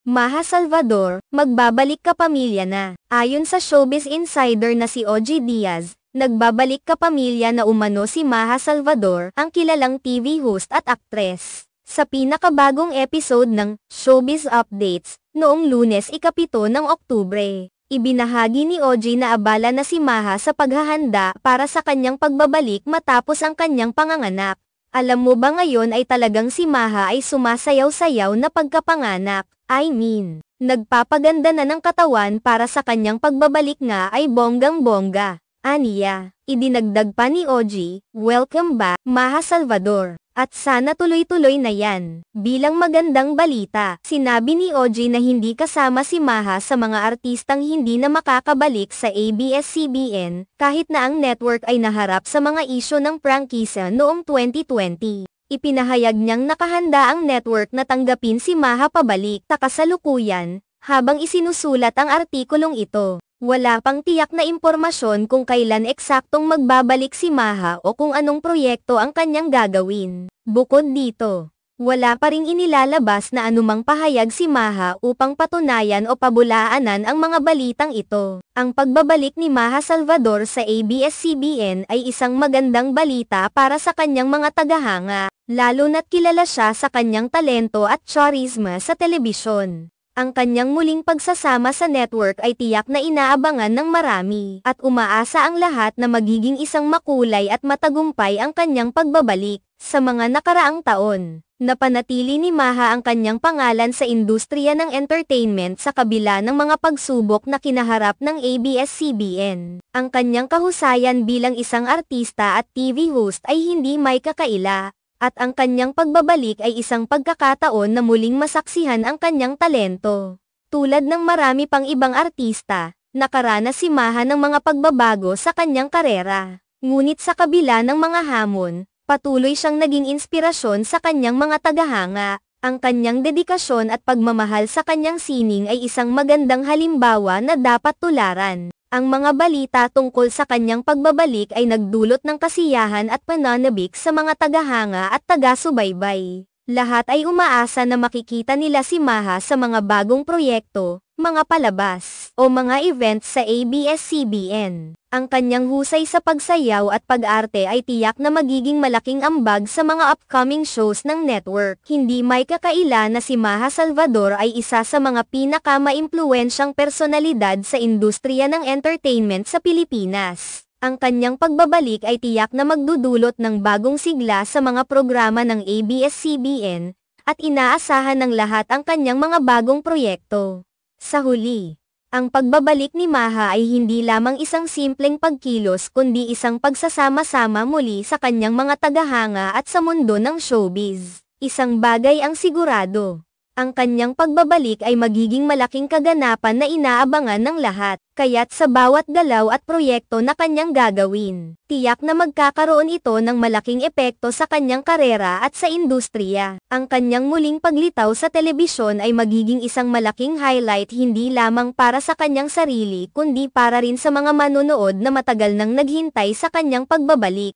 Maha Salvador, magbabalik ka pamilya na. Ayon sa Showbiz Insider na si OG Diaz, nagbabalik ka pamilya na umano si Maha Salvador, ang kilalang TV host at aktres. Sa pinakabagong episode ng Showbiz Updates, noong Lunes 7 ng Oktubre, ibinahagi ni OG na abala na si Maha sa paghahanda para sa kanyang pagbabalik matapos ang kanyang panganganak. Alam mo ba ngayon ay talagang si Maha ay sumasayaw-sayaw na pagkapanganak? Nagpapaganda na ng katawan para sa kanyang pagbabalik nga ay bonggang-bongga. Aniya, idinagdag pa ni OG, "Welcome back, Maha Salvador. At sana tuloy-tuloy na yan." Bilang magandang balita, sinabi ni OG na hindi kasama si Maha sa mga artistang hindi na makakabalik sa ABS-CBN, kahit na ang network ay naharap sa mga isyu ng prangkisa noong 2020. Ipinahayag niyang nakahanda ang network na tanggapin si Maha pabalik sa kasalukuyan, habang isinusulat ang artikulong ito. Wala pang tiyak na impormasyon kung kailan eksaktong magbabalik si Maha o kung anong proyekto ang kanyang gagawin. Bukod dito, wala pa ring inilalabas na anumang pahayag si Maha upang patunayan o pabulaanan ang mga balitang ito. Ang pagbabalik ni Maha Salvador sa ABS-CBN ay isang magandang balita para sa kanyang mga tagahanga, lalo na't kilala siya sa kanyang talento at charisma sa telebisyon. Ang kanyang muling pagsasama sa network ay tiyak na inaabangan ng marami, at umaasa ang lahat na magiging isang makulay at matagumpay ang kanyang pagbabalik. Sa mga nakaraang taon, napanatili ni Maha ang kanyang pangalan sa industriya ng entertainment sa kabila ng mga pagsubok na kinaharap ng ABS-CBN. Ang kanyang kahusayan bilang isang artista at TV host ay hindi may kakaila, at ang kanyang pagbabalik ay isang pagkakataon na muling masaksihan ang kanyang talento. Tulad ng marami pang ibang artista, nakaranas si Maha ng mga pagbabago sa kanyang karera. Ngunit sa kabila ng mga hamon, patuloy siyang naging inspirasyon sa kanyang mga tagahanga. Ang kanyang dedikasyon at pagmamahal sa kanyang sining ay isang magandang halimbawa na dapat tularan. Ang mga balita tungkol sa kanyang pagbabalik ay nagdulot ng kasiyahan at pananabik sa mga tagahanga at taga-subaybay. Lahat ay umaasa na makikita nila si Maha sa mga bagong proyekto, mga palabas, o mga events sa ABS-CBN. Ang kanyang husay sa pagsayaw at pag-arte ay tiyak na magiging malaking ambag sa mga upcoming shows ng network. Hindi may kakaila na si Maha Salvador ay isa sa mga pinakamaimpluwensyang personalidad sa industriya ng entertainment sa Pilipinas. Ang kanyang pagbabalik ay tiyak na magdudulot ng bagong sigla sa mga programa ng ABS-CBN, at inaasahan ng lahat ang kanyang mga bagong proyekto. Sa huli, ang pagbabalik ni Maha ay hindi lamang isang simpleng pagkilos kundi isang pagsasama-sama muli sa kanyang mga tagahanga at sa mundo ng showbiz. Isang bagay ang sigurado, ang kanyang pagbabalik ay magiging malaking kaganapan na inaabangan ng lahat, kaya't sa bawat galaw at proyekto na kanyang gagawin, tiyak na magkakaroon ito ng malaking epekto sa kanyang karera at sa industriya. Ang kanyang muling paglitaw sa telebisyon ay magiging isang malaking highlight hindi lamang para sa kanyang sarili kundi para rin sa mga manonood na matagal nang naghintay sa kanyang pagbabalik.